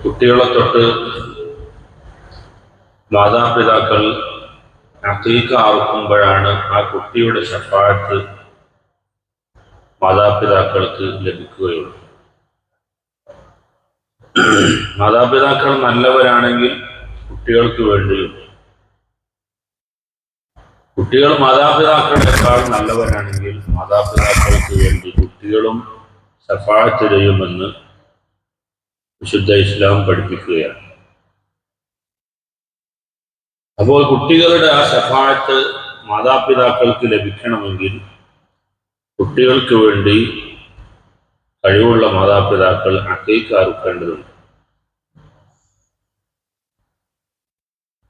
കുട്ടികളെ തൊട്ട് മാതാപിതാക്കൾ അഖീഖ അറുക്കുമ്പോഴാണ് ആ കുട്ടിയുടെ ശഫാഅത്ത് മാതാപിതാക്കൾക്ക് ലഭിക്കുകയുള്ളൂ. മാതാപിതാക്കൾ നല്ലവരാണെങ്കിൽ കുട്ടികൾക്ക് വേണ്ടിയും, കുട്ടികൾ മാതാപിതാക്കളെക്കാൾ നല്ലവരാണെങ്കിൽ മാതാപിതാക്കൾക്ക് വേണ്ടി കുട്ടികളും ശഫാഅത്ത് ചെയ്യുമെന്ന് വിശുദ്ധ ഇസ്ലാം പഠിപ്പിക്കുകയാണ്. അപ്പോൾ കുട്ടികളുടെ ആ ശഫാഅത്ത് മാതാപിതാക്കൾക്ക് ലഭിക്കണമെങ്കിൽ കുട്ടികൾക്ക് വേണ്ടി കഴിവുള്ള മാതാപിതാക്കൾ അഖീഖ അറുക്കേണ്ടതുണ്ട്.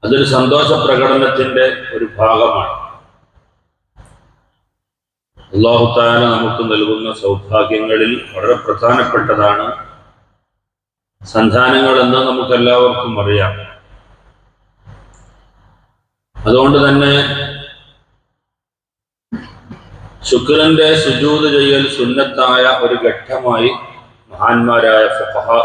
അതൊരു സന്തോഷ പ്രകടനത്തിന്റെ ഒരു ഭാഗമാണ്. അല്ലാഹു തആല നമുക്ക് നൽകുന്ന സൗഭാഗ്യങ്ങളിൽ വളരെ പ്രധാനപ്പെട്ടതാണ് സന്താനങ്ങളെന്ന് നമുക്കെല്ലാവർക്കും അറിയാം. അതുകൊണ്ട് തന്നെ ശുക്രന്റെ സുജൂദ് ചെയ്യൽ സുന്നത്തായ ഒരു ഘട്ടമായി മഹാന്മാരായ ഫഖഹാ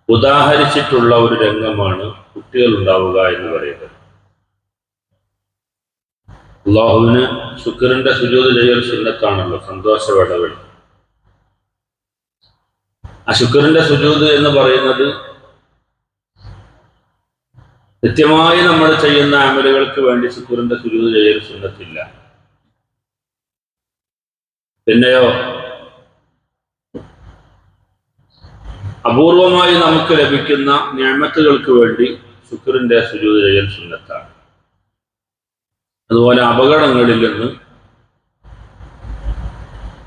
ഉദാഹരിച്ചിട്ടുള്ള ഒരു രംഗമാണ് കുട്ടികൾ ഉണ്ടാവുക എന്ന് പറയുന്നത്. അല്ലാഹുവിന് ശുക്രന്റെ സുജൂദ് ചെയ്യൽ സുന്നത്താണല്ലോ, സന്തോഷവേളകൾ. ആ ശുക്രന്റെ സുജൂദ് എന്ന് പറയുന്നത് കൃത്യമായി നമ്മൾ ചെയ്യുന്ന അമലുകൾക്ക് വേണ്ടി ശുക്രന്റെ സുജൂദ് ചെയ്യൽ സുന്നത്തില്ല. പിന്നെയോ അപൂർവമായി നമുക്ക് ലഭിക്കുന്ന നിഅമത്തുകൾക്ക് വേണ്ടി ശുക്രന്റെ സുജൂദ് ചെയ്യൽ സുന്നത്താണ്. അതുപോലെ അപകടങ്ങളിൽ നിന്ന്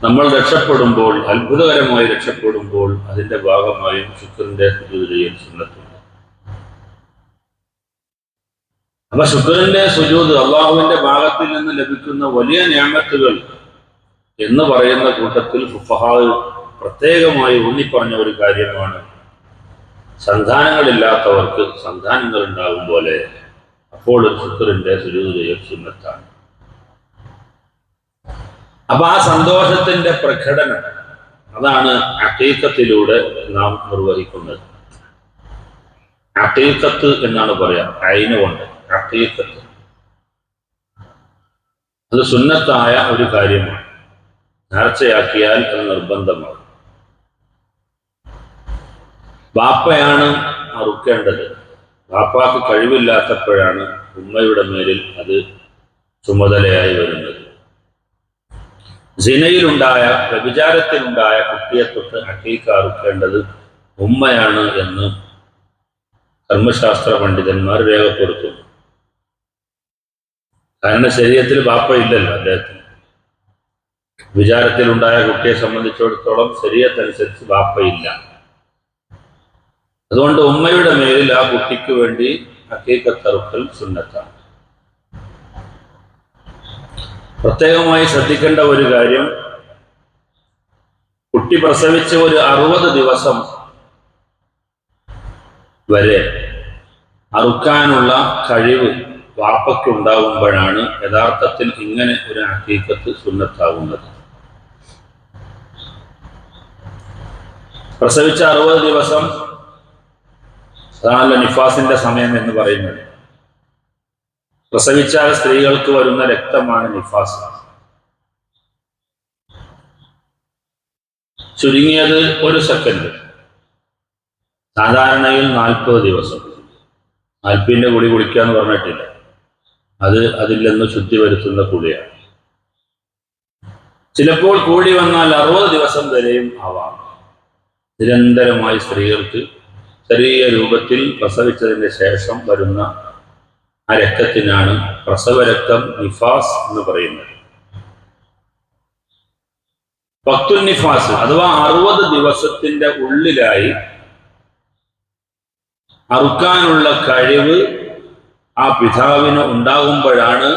നമ്മൾ രക്ഷപ്പെടുമ്പോൾ, അത്ഭുതകരമായി രക്ഷപ്പെടുമ്പോൾ അതിന്റെ ഭാഗമായും ശുക്രന്റെ സുജൂദ് ചെയ്യൽ സുന്നത്തുണ്ട്. അപ്പൊ ശുക്രന്റെ സുജൂദ് അള്ളാഹുവിന്റെ ഭാഗത്തിൽ നിന്ന് ലഭിക്കുന്ന വലിയ നിഅമത്തുകൾ എന്ന് പറയുന്ന കൂട്ടത്തിൽ ഫുഖഹാ പ്രത്യേകമായി ഊന്നിപ്പറഞ്ഞ ഒരു കാര്യമാണ് സന്താനങ്ങളില്ലാത്തവർക്ക് സന്താനങ്ങൾ ഉണ്ടാകും പോലെ അപ്പോൾ ഒരു ശുക്രന്റെ സുജൂദ് ചെയ്യൽ സുന്നത്താണ്. അപ്പൊ ആ സന്തോഷത്തിന്റെ പ്രകടനം അതാണ് അഖീഖത്തിലൂടെ നാം നിർവഹിക്കുന്നത്. അഖീഖത്ത് എന്നാണ് പറയാ, ഐന കൊണ്ട് അഖീഖത്ത്. അത് സുന്നത്തായ ഒരു കാര്യമാണ്. നേർച്ചയാക്കിയാൽ അത് നിർബന്ധമാണ്. ബാപ്പയാണ് അറുക്കേണ്ടത്. ബാപ്പാക്ക് കഴിവില്ലാത്തപ്പോഴാണ് ഉമ്മയുടെ മേലിൽ അത് ചുമതലയായി വരുന്നത്. സിനയിലുണ്ടായ, വ്യഭിചാരത്തിലുണ്ടായ കുട്ടിയെ തൊട്ട് അഖീഖ അറുക്കേണ്ടത് ഉമ്മയാണ് എന്ന് കർമ്മശാസ്ത്ര പണ്ഡിതന്മാർ രേഖപ്പെടുത്തുന്നു. കാരണം ശരീരത്തിൽ ബാപ്പ ഇല്ലല്ലോ അദ്ദേഹത്തിന്. വിചാരത്തിലുണ്ടായ കുട്ടിയെ സംബന്ധിച്ചിടത്തോളം ശരീരത്തനുസരിച്ച് ബാപ്പയില്ല. അതുകൊണ്ട് ഉമ്മയുടെ മേലിൽ ആ കുട്ടിക്ക് വേണ്ടി അഖീഖത്ത് അറുക്കൽ സുന്നത്താണ്. പ്രത്യേകമായി ശ്രദ്ധിക്കേണ്ട ഒരു കാര്യം, കുട്ടി പ്രസവിച്ച് ഒരു 60 ദിവസം വരെ അറുക്കാനുള്ള കഴിവ് വാപ്പയ്ക്ക് ഉണ്ടാകുമ്പോഴാണ് യഥാർത്ഥത്തിൽ ഇങ്ങനെ ഒരു അഖീഖത്ത് സുന്നത്താകുന്നത്. പ്രസവിച്ച 60 ദിവസം അതാണല്ലോ നിഫാസിന്റെ സമയം എന്ന് പറയുന്നത്. പ്രസവിച്ചാൽ സ്ത്രീകൾക്ക് വരുന്ന രക്തമാണ് നിഫാസ്. ചുരുങ്ങിയത് 1 സെക്കൻഡ്, സാധാരണയിൽ 40 ദിവസം. 40ന്റെ കുളി കുളിക്കാന്ന് പറഞ്ഞിട്ടില്ല, അത് അതിൽ നിന്ന് ശുദ്ധി വരുത്തുന്ന കുളിയാണ്. ചിലപ്പോൾ കൂടി വന്നാൽ 60 ദിവസം വരെയും ആവാം. നിരന്തരമായി സ്ത്രീകൾക്ക് ചെറിയ രൂപത്തിൽ പ്രസവിച്ചതിന് ശേഷം വരുന്ന ആ രക്തത്തിനാണ് പ്രസവരക്തം, നിഫാസ് എന്ന് പറയുന്നത്. വഖ്തുൻ നിഫാസ് അഥവാ 60 ദിവസത്തിന്റെ ഉള്ളിലായി അറുക്കാനുള്ള കഴിവ് ആ പിതാവിന് ഉണ്ടാകുമ്പോഴാണ്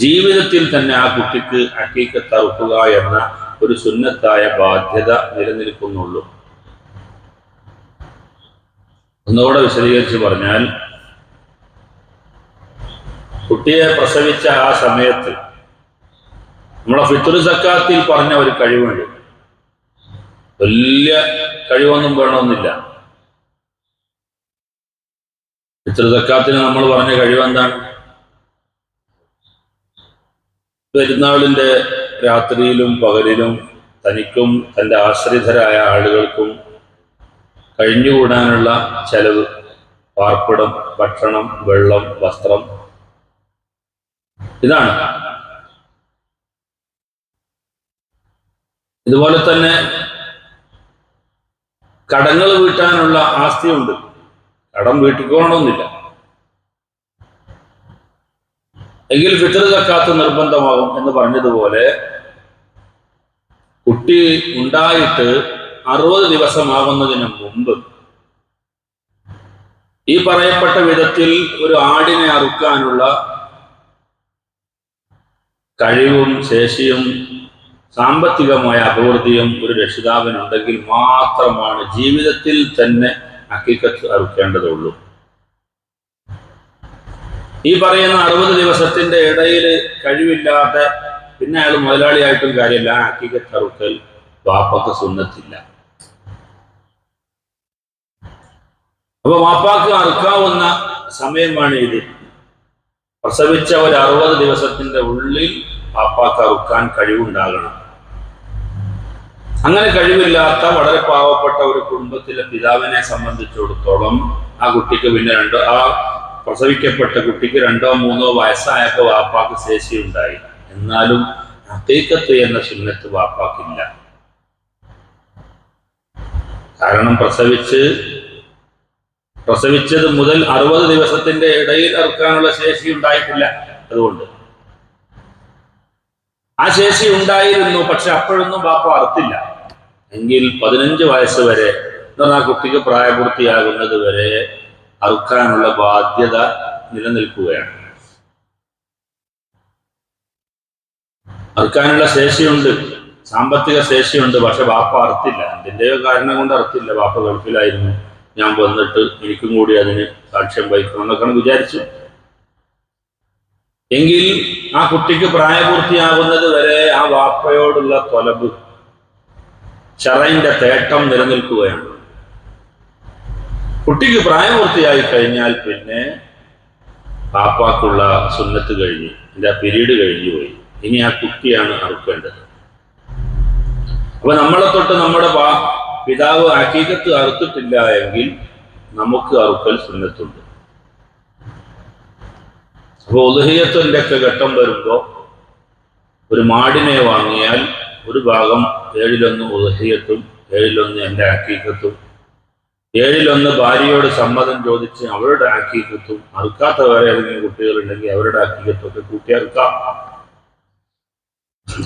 ജീവിതത്തിൽ തന്നെ ആ കുട്ടിക്ക് അഖീഖത്ത് അറുക്കുക എന്ന ഒരു സുന്നത്തായ ബാധ്യത നിലനിൽക്കുന്നുള്ളൂ. ഒന്നുകൂടെ വിശദീകരിച്ച് പറഞ്ഞാൽ, കുട്ടിയെ പ്രസവിച്ച ആ സമയത്ത് നമ്മളെ ഫിത്ർ സക്കാത്തിൽ പറഞ്ഞ ഒരു കഴിവുണ്ട്. വലിയ കഴിവൊന്നും വേണമെന്നില്ല. ഫിത്ർ സക്കാത്തിന് നമ്മൾ പറഞ്ഞ കഴിവെന്താണ്? പെരുന്നാളിന്റെ രാത്രിയിലും പകലിലും തനിക്കും തൻ്റെ ആശ്രിതരായ ആളുകൾക്കും കഴിഞ്ഞുകൂടാനുള്ള ചെലവ്, പാർപ്പിടം, ഭക്ഷണം, വെള്ളം, വസ്ത്രം, ഇതാണ്. ഇതുപോലെ തന്നെ കടങ്ങൾ വീട്ടാനുള്ള ആസ്തിയുണ്ട്. കടം വീട്ടിക്കോണമെന്നില്ല, എങ്കിൽ ഫിത്ർ സക്കാത്ത് നിർബന്ധമാകും എന്ന് പറഞ്ഞതുപോലെ കുട്ടി ഉണ്ടായിട്ട് 60 ദിവസമാകുന്നതിന് മുമ്പ് ഈ പറയപ്പെട്ട വിധത്തിൽ ഒരു ആടിനെ അറുക്കാനുള്ള കഴിവും ശേഷിയും സാമ്പത്തികമായ അഭിവൃദ്ധിയും ഒരു രക്ഷിതാവിനുണ്ടെങ്കിൽ മാത്രമാണ് ജീവിതത്തിൽ തന്നെ ഹഖീഖത്ത് അറുക്കേണ്ടതുള്ളൂ. ഈ പറയുന്ന 60 ദിവസത്തിന്റെ ഇടയിൽ കഴിവില്ലാത്ത പിന്നെ അയാൾ മുതലാളിയായിട്ടും കാര്യമില്ല, ഹഖീഖത്ത് അറുക്കൽ വാപ്പക്ക് സുന്നത്തില്ല. അപ്പൊ വാപ്പാക്ക് അറുക്കാവുന്ന സമയമാണ് ഇത്. പ്രസവിച്ച ഒരു 60 ദിവസത്തിന്റെ ഉള്ളിൽ വാപ്പാക്ക് അറുക്കാൻ കഴിവുണ്ടാകണം. അങ്ങനെ കഴിവില്ലാത്ത വളരെ പാവപ്പെട്ട ഒരു കുടുംബത്തിലെ പിതാവിനെ സംബന്ധിച്ചിടത്തോളം ആ കുട്ടിക്ക് പിന്നെ ആ പ്രസവിക്കപ്പെട്ട കുട്ടിക്ക് 2 or 3 വയസ്സായപ്പോൾ വാപ്പാക്ക് ശേഷി ഉണ്ടായി. എന്നാലും ഹഖീഖത്ത് എന്ന സുന്നത്ത് വാപ്പാക്കില്ല. കാരണം പ്രസവിച്ചത് മുതൽ 60 ദിവസത്തിന്റെ ഇടയിൽ അറുക്കാനുള്ള ശേഷി ഉണ്ടായിട്ടില്ല. അതുകൊണ്ട് ആ ശേഷി ഉണ്ടായിരുന്നു, പക്ഷെ അപ്പോഴൊന്നും വാപ്പ അറുത്തില്ല. എങ്കിൽ 15 വയസ്സ് വരെ ആ കുട്ടിക്ക് പ്രായപൂർത്തിയാകുന്നത് വരെ അറുക്കാനുള്ള ബാധ്യത നിലനിൽക്കുകയാണ്. അറുക്കാനുള്ള ശേഷിയുണ്ട്, സാമ്പത്തിക ശേഷിയുണ്ട്, പക്ഷെ വാപ്പ അറുത്തില്ല. അതിൻ്റെയോ കാരണം കൊണ്ട് അറുത്തില്ല. വാപ്പ ഗൾഫിലായിരുന്നു, ഞാൻ വന്നിട്ട് എനിക്കും കൂടി അതിന് സാക്ഷ്യം വഹിക്കണം എന്നൊക്കെയാണ് വിചാരിച്ചു. എങ്കിൽ ആ കുട്ടിക്ക് പ്രായപൂർത്തിയാകുന്നത് വരെ ആ വാപ്പയോടുള്ള തൊലബ്, ശറഇന്റെ തേട്ടം നിലനിൽക്കുകയാണ്. കുട്ടിക്ക് പ്രായപൂർത്തിയായി കഴിഞ്ഞാൽ പിന്നെ വാപ്പാക്കുള്ള സുന്നത്ത് കഴിഞ്ഞു, എൻ്റെ ആ പീരീഡ് കഴിഞ്ഞു പോയി. ഇനി ആ കുട്ടിയാണ് അറുക്കേണ്ടത്. അപ്പൊ നമ്മളെ തൊട്ട് നമ്മുടെ പിതാവ് ഹഖീഖത്ത് അറുത്തിട്ടില്ല എങ്കിൽ നമുക്ക് അറുക്കൽ സുന്നത്തുണ്ട്. അപ്പൊ ഉദ്ഹിയ്യത്തിന്റെ ഒക്കെ ഘട്ടം വരുമ്പോ ഒരു മാടിനെ വാങ്ങിയാൽ ഒരു ഭാഗം 7-1 ഉദ്ഹിയ്യത്തും 7-1 എൻ്റെ ഹഖീഖത്തും 7-1 ഭാര്യയോട് സമ്മതം ചോദിച്ച് അവരുടെ ഹഖീഖത്തും, അറുക്കാത്ത വേറെ ഏതെങ്കിലും കുട്ടികളുണ്ടെങ്കിൽ അവരുടെ ഹഖീഖത്തൊക്കെ കൂട്ടി അറുക്കാം.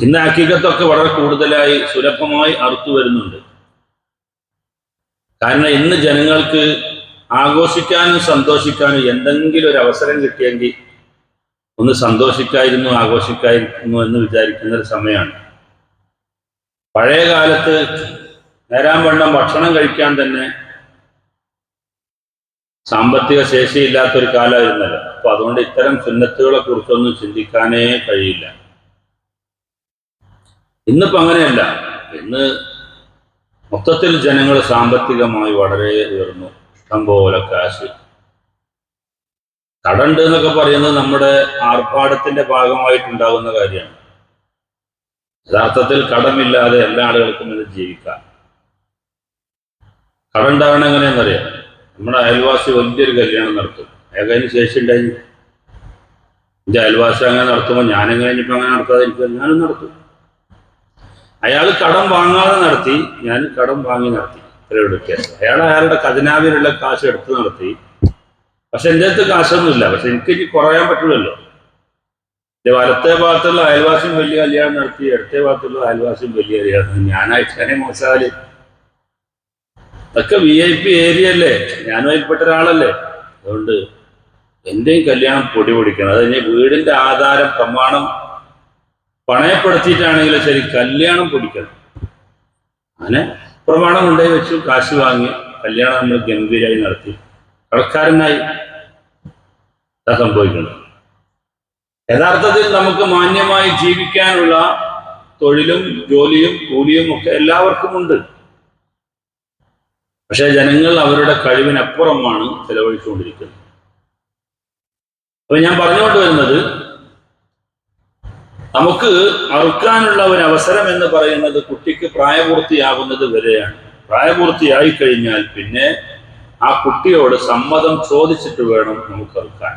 ഇന്ന് ഹഖീഖത്തൊക്കെ വളരെ കൂടുതലായി സുലഭമായി അറുത്തു വരുന്നുണ്ട്. കാരണം ഇന്ന് ജനങ്ങൾക്ക് ആഘോഷിക്കാനും സന്തോഷിക്കാനും എന്തെങ്കിലും ഒരു അവസരം കിട്ടിയെങ്കിൽ ഒന്ന് സന്തോഷിക്കായിരുന്നു, ആഘോഷിക്കായിരുന്നു എന്ന് വിചാരിക്കുന്ന ഒരു സമയമാണ്. പഴയ കാലത്ത് നേരാൻ വണ്ണം ഭക്ഷണം കഴിക്കാൻ തന്നെ സാമ്പത്തിക ശേഷിയില്ലാത്തൊരു കാലമായിരുന്നല്ലോ. അപ്പൊ അതുകൊണ്ട് ഇത്തരം സുന്നത്തുകളെ കുറിച്ചൊന്നും ചിന്തിക്കാനേ കഴിയില്ല. ഇന്നിപ്പോ അങ്ങനെയല്ല. ഇന്ന് മൊത്തത്തിൽ ജനങ്ങൾ സാമ്പത്തികമായി വളരെ ഉയർന്നു, ഇഷ്ടംപോലെ കാശ്. കടണ്ട് എന്നൊക്കെ പറയുന്നത് നമ്മുടെ ആർഭാടത്തിന്റെ ഭാഗമായിട്ടുണ്ടാകുന്ന കാര്യമാണ്. യഥാർത്ഥത്തിൽ കടമില്ലാതെ എല്ലാ ആളുകൾക്കും ഇത് ജീവിക്കാം. കടം ഉണ്ടാവണം എങ്ങനെയെന്നറിയാം. നമ്മുടെ അയൽവാസി വലിയൊരു കല്യാണം നടത്തും, അയാൾക്ക് അതിന് ശേഷി ഉണ്ടായി. എൻ്റെ അയൽവാസി അങ്ങനെ നടത്തുമ്പോൾ ഞാനെങ്ങനെ ഇനിയിപ്പോൾ അങ്ങനെ നടത്താതിരിക്കുക? ഞാനും നടത്തും. അയാൾ കടം വാങ്ങാതെ നടത്തി, ഞാൻ കടം വാങ്ങി നടത്തി. ഇത്രയുടെ വ്യത്യാസം. അയാളുടെ ഖജനാവിലുള്ള കാശ് എടുത്ത് നടത്തി. പക്ഷെ എൻ്റെ അടുത്ത് കാശൊന്നുമില്ല. പക്ഷെ എനിക്ക് ഇനി കുറയാൻ പറ്റില്ലല്ലോ. എൻ്റെ വലത്തെ ഭാഗത്തുള്ള അയൽവാസിയും വലിയ കല്യാണം നടത്തി, ഇടത്തെ ഭാഗത്തുള്ള അയൽവാസിയും വലിയ കല്യാണം. ഞാനായിട്ട് തന്നെ മോശാല്. അതൊക്കെ VIP ഏരിയ അല്ലേ, ഞാനും അതിൽപ്പെട്ട ഒരാളല്ലേ. അതുകൊണ്ട് എൻ്റെയും കല്യാണം പൊടി പൊടിക്കണം. അത് കഴിഞ്ഞ് വീടിൻ്റെ ആധാരം പ്രമാണം പണയപ്പെടുത്തിയിട്ടാണെങ്കിലും ശരി, കല്യാണം പൊടിക്കണം. അങ്ങനെ പ്രമാണം കൊണ്ടുപോയി വെച്ചു, കാശ് വാങ്ങി കല്യാണം നമ്മൾ ഗംഭീരമായി നടത്തി, കടക്കാരനായി. സംഭവിക്കുന്നത് യഥാർത്ഥത്തിൽ നമുക്ക് മാന്യമായി ജീവിക്കാനുള്ള തൊഴിലും ജോലിയും കൂലിയും ഒക്കെ എല്ലാവർക്കും ഉണ്ട്. പക്ഷേ ജനങ്ങൾ അവരുടെ കഴിവിനപ്പുറമാണ് ചെലവഴിച്ചുകൊണ്ടിരിക്കുന്നത്. അപ്പൊ ഞാൻ പറഞ്ഞുകൊണ്ട് വരുന്നത്, നമുക്ക് അറുക്കാനുള്ള ഒരു അവസരം എന്ന് പറയുന്നത് കുട്ടിക്ക് പ്രായപൂർത്തിയാകുന്നത് വരെയാണ്. പ്രായപൂർത്തിയായി കഴിഞ്ഞാൽ പിന്നെ ആ കുട്ടിയോട് സമ്മതം ചോദിച്ചിട്ട് വേണം നമുക്ക് അറുക്കാൻ.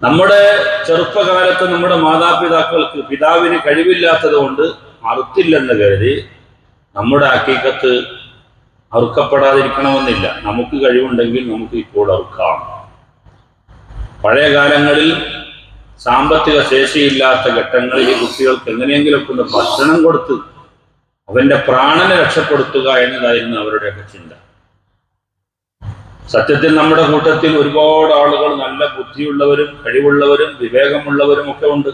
നമ്മുടെ ചെറുപ്പകാലത്ത് നമ്മുടെ മാതാപിതാക്കൾക്ക് പിതാവിന് കഴിവില്ലാത്തത് കൊണ്ട് അറുത്തില്ലെന്ന് കരുതി നമ്മുടെ അക്കീക്കത്ത് അറുക്കപ്പെടാതിരിക്കണമെന്നില്ല. നമുക്ക് കഴിവുണ്ടെങ്കിൽ നമുക്ക് ഇപ്പോൾ അറുക്കാം. പഴയ കാലങ്ങളിൽ സാമ്പത്തിക ശേഷിയില്ലാത്ത ഘട്ടങ്ങളിൽ ഈ കുട്ടികൾക്ക് എങ്ങനെയെങ്കിലുമൊക്കെ ഒന്ന് ഭക്ഷണം കൊടുത്ത് അവന്റെ പ്രാണനെ രക്ഷപ്പെടുത്തുക എന്നതായിരുന്നു അവരുടെയൊക്കെ ചിന്ത. സത്യത്തിൽ നമ്മുടെ കൂട്ടത്തിൽ ഒരുപാട് ആളുകൾ നല്ല ബുദ്ധിയുള്ളവരും കഴിവുള്ളവരും വിവേകമുള്ളവരും ഒക്കെ ഉണ്ട്.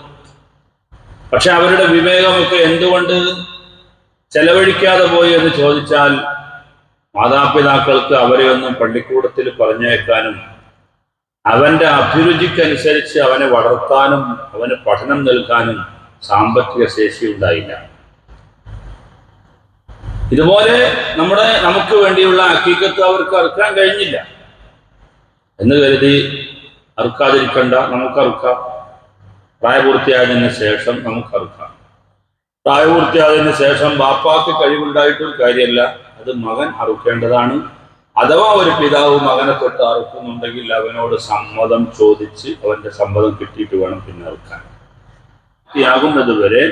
പക്ഷെ അവരുടെ വിവേകമൊക്കെ എന്തുകൊണ്ട് ചെലവഴിക്കാതെ പോയി എന്ന് ചോദിച്ചാൽ, മാതാപിതാക്കൾക്ക് അവരെ ഒന്നും പള്ളിക്കൂടത്തിൽ പറഞ്ഞേക്കാനും അവന്റെ അഭിരുചിക്കനുസരിച്ച് അവനെ വളർത്താനും അവന് പഠനം നൽകാനും സാമ്പത്തിക ശേഷി ഉണ്ടായില്ല. ഇതുപോലെ നമുക്ക് വേണ്ടിയുള്ള ഹഖീഖത്ത് അവർക്ക് അറുക്കാൻ കഴിഞ്ഞില്ല എന്ന് കരുതി അറുക്കാതിരിക്കണ്ട, നമുക്കറുക്കാം. പ്രായപൂർത്തിയായതിന് ശേഷം നമുക്കറുക്കാം. പ്രായപൂർത്തിയായതിന് ശേഷം ബാപ്പാക്ക് കഴിവുണ്ടായിട്ടും കാര്യമല്ല, അത് മകൻ അറുക്കേണ്ടതാണ്. അഥവാ ഒരു പിതാവ് മകനെ തൊട്ട് അറുക്കുന്നുണ്ടെങ്കിൽ അവനോട് സമ്മതം ചോദിച്ച് അവന്റെ സമ്മതം കിട്ടിയിട്ട് വേണം പിന്നെ അറുക്കാൻ. യാകുന്നത് വരെ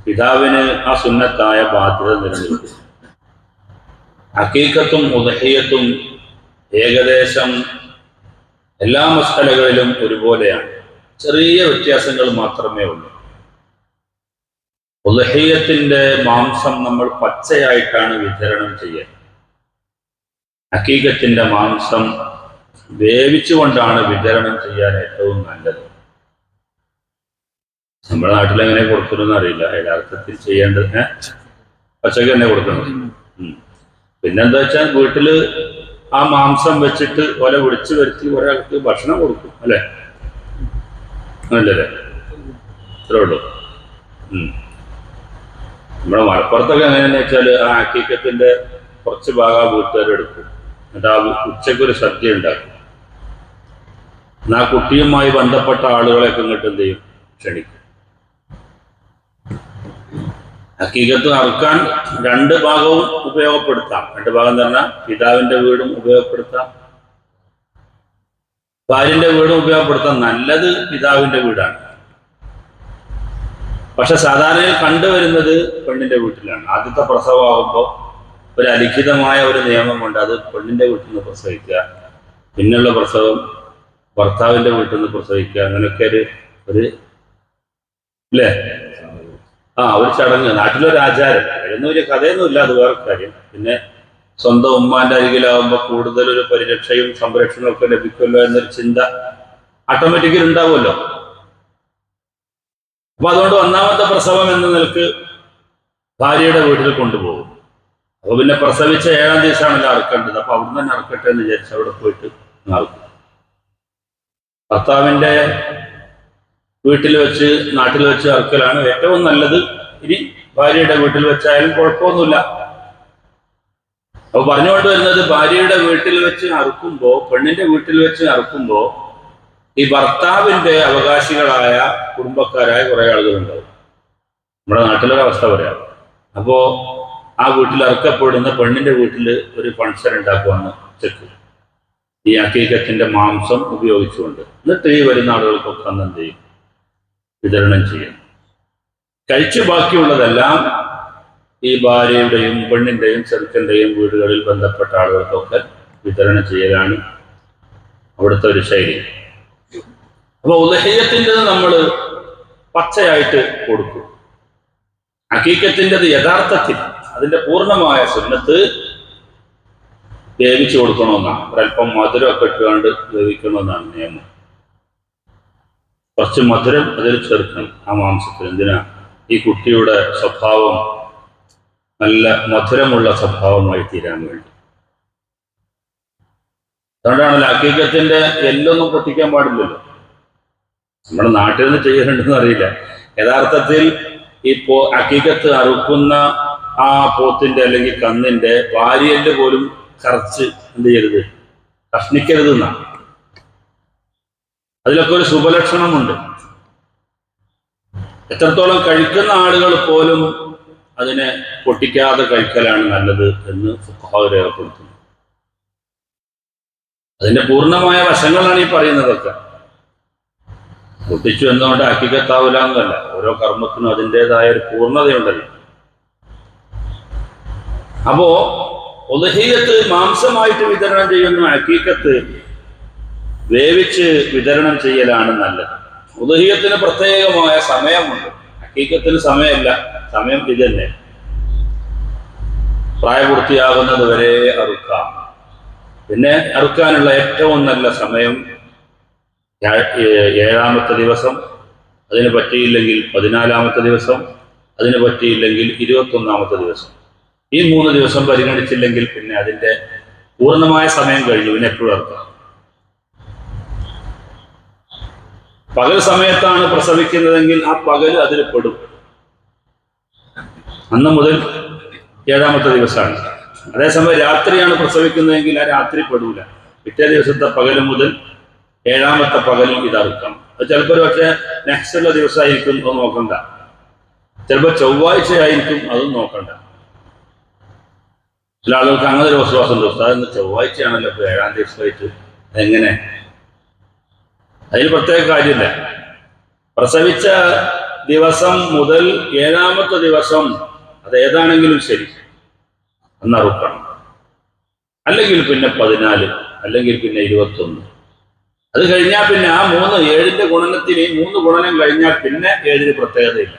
പിതാവിന് ആ സുന്നത്തായ ബാധ്യത നിലനിൽക്കും. ഹഖീഖത്തും ഉദ്ഹിയ്യത്തും ഏകദേശം എല്ലാ മസ്അലകളിലും ഒരുപോലെയാണ്. ചെറിയ വ്യത്യാസങ്ങൾ മാത്രമേ ഉള്ളൂ. ഉദ്ഹിയ്യത്തിന്റെ മാംസം നമ്മൾ പച്ചയായിട്ടാണ് വിതരണം ചെയ്യുക. ഹഖീഖത്തിന്റെ മാംസം വേവിച്ചുകൊണ്ടാണ് വിതരണം ചെയ്യാൻ ഏറ്റവും നല്ലത്. നമ്മുടെ നാട്ടിൽ എങ്ങനെ കൊടുക്കണമെന്ന് അറിയില്ല. യഥാർത്ഥത്തിൽ ചെയ്യേണ്ടത് പച്ചക്ക് തന്നെ കൊടുക്കണം. പിന്നെന്താ വെച്ചാൽ വീട്ടില് ആ മാംസം വെച്ചിട്ട് ഒരെ വിളിച്ചു വരുത്തി ഒരാൾക്ക് ഭക്ഷണം കൊടുക്കും, അല്ലേ? അല്ലല്ലേ? ഇത്രേ ഉള്ളൂ. നമ്മുടെ മലപ്പുറത്തൊക്കെ എങ്ങനെയാന്ന് വെച്ചാൽ ആ ഹഖീഖത്തിന്റെ കുറച്ച് ഭാഗം വീട്ടുകാരെടുക്കും. എന്നിട്ട് ആ ഉച്ചക്കൊരു സദ്യ ഉണ്ടാക്കും. എന്നാൽ ആ കുട്ടിയുമായി ബന്ധപ്പെട്ട ആളുകളെയൊക്കെ ഇങ്ങോട്ട് എന്ത് ചെയ്യും? ക്ഷണിക്കും. ഹഖീഖത്ത് അറുക്കാൻ രണ്ട് ഭാഗവും ഉപയോഗപ്പെടുത്താം. രണ്ട് ഭാഗം എന്ന് പറഞ്ഞാൽ പിതാവിന്റെ വീടും ഉപയോഗപ്പെടുത്താം, ഭാര്യന്റെ വീടും ഉപയോഗപ്പെടുത്താം. നല്ലത് പിതാവിന്റെ വീടാണ്. പക്ഷെ സാധാരണ കണ്ടുവരുന്നത് പെണ്ണിന്റെ വീട്ടിലാണ്. ആദ്യത്തെ പ്രസവമാകുമ്പോൾ ഒരു അലിഖിതമായ ഒരു നിയമമുണ്ട്. അത് പെണ്ണിന്റെ വീട്ടിൽ നിന്ന് പ്രസവിക്കുക, പിന്നുള്ള പ്രസവം ഭർത്താവിന്റെ വീട്ടിൽ നിന്ന് പ്രസവിക്കുക. അങ്ങനെയൊക്കെ ഒരു അല്ലേ? ഒരു ചടങ്ങ്, നാട്ടിലൊരു ആചാരം. അതിനൊന്നും വലിയ കഥയൊന്നുമില്ല, അത് വേറെ കാര്യം. പിന്നെ സ്വന്തം ഉമ്മാന്റെ അരികിലാവുമ്പോൾ കൂടുതൽ ഒരു പരിരക്ഷയും സംരക്ഷണവും ഒക്കെ ലഭിക്കുമല്ലോ എന്നൊരു ചിന്ത ഓട്ടോമാറ്റിക്കലി ഉണ്ടാവുമല്ലോ. അപ്പൊ അതുകൊണ്ട് ഒന്നാമത്തെ പ്രസവം എന്ന നിലക്ക് ഭാര്യയുടെ വീട്ടിൽ കൊണ്ടുപോകും. അപ്പൊ പിന്നെ പ്രസവിച്ച 7-ാം ദിവസമാണല്ലോ അറുക്കേണ്ടത്. അപ്പൊ അവിടെ തന്നെ അറുക്കട്ടെ എന്ന് വിചാരിച്ച് അവിടെ പോയിട്ട് അറുക്കും. ഭർത്താവിന്റെ വീട്ടിൽ വെച്ച് നാട്ടിൽ വെച്ച് അറുക്കലാണ് ഏറ്റവും നല്ലത്. ഇനി ഭാര്യയുടെ വീട്ടിൽ വെച്ചായാലും കുഴപ്പമൊന്നുമില്ല. അപ്പൊ പറഞ്ഞുകൊണ്ട് വരുന്നത്, ഭാര്യയുടെ വീട്ടിൽ വെച്ച് അറുക്കുമ്പോ, പെണ്ണിന്റെ വീട്ടിൽ വെച്ച് അറുക്കുമ്പോ ഈ ഭർത്താവിന്റെ അവകാശികളായ കുടുംബക്കാരായ കുറെ ആളുകളുണ്ടാവും. നമ്മുടെ നാട്ടിലൊരവസ്ഥ പറയാം. അപ്പോ ആ വീട്ടിൽ അറുക്കപ്പെടുന്ന പെണ്ണിന്റെ വീട്ടിൽ ഒരു ഫംഗ്ഷൻ ഉണ്ടാക്കുവാണ് ചെക്ക്, ഈ ഹഖീഖത്തിന്റെ മാംസം ഉപയോഗിച്ചുകൊണ്ട്. എന്നിട്ട് ഈ വരുന്ന ആളുകൾക്കൊക്കെ അന്ന് എന്ത് ചെയ്യും? വിതരണം ചെയ്യും. കഴിച്ചു ബാക്കിയുള്ളതെല്ലാം ഈ ഭാര്യയുടെയും പെണ്ണിന്റെയും ചെറുക്കന്റെയും വീടുകളിൽ ബന്ധപ്പെട്ട ആളുകൾക്കൊക്കെ വിതരണം ചെയ്യലാണ് അവിടുത്തെ ഒരു ശൈലി. അപ്പൊ ഉദ്ഹിയ്യത്തിൻ്റെത് നമ്മൾ പച്ചയായിട്ട് കൊടുക്കും. ഹഖീഖത്തിൻ്റെത് യഥാർത്ഥത്തിൽ അതിന്റെ പൂർണ്ണമായ സുന്നത്ത് വേവിച്ചു കൊടുക്കണമെന്നാണ്. ഒരല്പം മധുരമൊക്കെ ഇട്ടുകൊണ്ട് വേവിക്കണമെന്നാണ് നിയമം. കുറച്ച് മധുരം അതിൽ ചേർക്കണം ആ മാംസത്തിൽ. എന്തിനാ? ഈ കുട്ടിയുടെ സ്വഭാവം നല്ല മധുരമുള്ള സ്വഭാവമായി തീരാൻ വേണ്ടി. അതുകൊണ്ടാണല്ലോ ഹഖീഖത്തിന്റെ എല്ലൊന്നും പൊട്ടിക്കാൻ പാടില്ലല്ലോ. നമ്മുടെ നാട്ടിൽ നിന്ന് ചെയ്യലുണ്ടെന്ന് അറിയില്ല. യഥാർത്ഥത്തിൽ ഇപ്പോ ഹഖീഖത്ത് അറുക്കുന്ന ആ പോത്തിന്റെ അല്ലെങ്കിൽ കന്നിന്റെ വാരിയല് പോലും കറച്ച് എന്ത് ചെയ്യരുത്, കഷ്ണിക്കരുത് എന്നാണ്. അതിലൊക്കെ ഒരു ശുഭലക്ഷണമുണ്ട്. എത്രത്തോളം കഴിക്കുന്ന ആളുകൾ പോലും അതിനെ പൊട്ടിക്കാതെ കഴിക്കലാണ് നല്ലത് എന്ന് ഫുഖഹാ രേഖപ്പെടുത്തുന്നു. അതിന്റെ പൂർണ്ണമായ വശങ്ങളാണ് ഈ പറയുന്നതൊക്കെ. പൊട്ടിച്ചു എന്നുകൊണ്ട് ഹഖീഖത്താവില്ല എന്നല്ല, ഓരോ കർമ്മത്തിനും അതിൻ്റെതായ ഒരു പൂർണ്ണതയുണ്ടല്ലോ. അപ്പോ ഉദ്ഹിയ്യത്ത് മാംസമായിട്ട് വിതരണം ചെയ്യുന്ന ഹഖീഖത്ത് വേവിച്ച് വിതരണം ചെയ്യലാണ് നല്ലത്. ഉദ്ഹിയ്യത്തിന് പ്രത്യേകമായ സമയമുണ്ട്, ഹഖീഖത്തിന് സമയമല്ല, സമയം ഇത് തന്നെ. പ്രായപൂർത്തിയാകുന്നത് വരെ അറുക്കാം. പിന്നെ അറുക്കാനുള്ള ഏറ്റവും നല്ല സമയം 7-ാമത്തെ ദിവസം, അതിന് പറ്റിയില്ലെങ്കിൽ 14-ാമത്തെ ദിവസം, അതിന് പറ്റിയില്ലെങ്കിൽ 21-ാമത്തെ ദിവസം. ഈ 3 ദിവസം പരിഗണിച്ചില്ലെങ്കിൽ പിന്നെ അതിന്റെ പൂർണ്ണമായ സമയം കഴിഞ്ഞു, പിന്നെ എപ്പോഴും അറുക്കാം. പകൽ സമയത്താണ് പ്രസവിക്കുന്നതെങ്കിൽ ആ പകൽ അതിൽ പെടും. അന്ന് മുതൽ 7-ാമത്തെ ദിവസമാണ്. അതേസമയം രാത്രിയാണ് പ്രസവിക്കുന്നതെങ്കിൽ ആ രാത്രി പെടൂല. പിറ്റേ ദിവസത്തെ പകൽ മുതൽ 7-ാമത്തെ പകലും ഇതറുക്കാം. അത് ചിലപ്പോൾ പക്ഷേ നെക്സ്റ്റുള്ള ദിവസമായിരിക്കും, അത് നോക്കണ്ട. ചിലപ്പോൾ ചൊവ്വാഴ്ച ആയിരിക്കും, അതും നോക്കണ്ട. ചില ആളുകൾക്ക് അങ്ങനെ ഒരു വിശ്വാസം ഉണ്ട്, അതെന്ന് ചൊവ്വാഴ്ചയാണല്ലോ ഇപ്പോൾ 7-ാം ദിവസമായിട്ട്, എങ്ങനെ? അതിന് പ്രത്യേക കാര്യമില്ല. പ്രസവിച്ച ദിവസം മുതൽ 7-ാമത്തെ ദിവസം അത് ഏതാണെങ്കിലും ശരി അന്നറുക്കണം. അല്ലെങ്കിൽ പിന്നെ 14, അല്ലെങ്കിൽ പിന്നെ 21. അത് കഴിഞ്ഞാൽ പിന്നെ ആ 7ന്റെ ഗുണനത്തിന് 3 ഗുണനം കഴിഞ്ഞാൽ പിന്നെ 7-ന് പ്രത്യേകതയില്ല.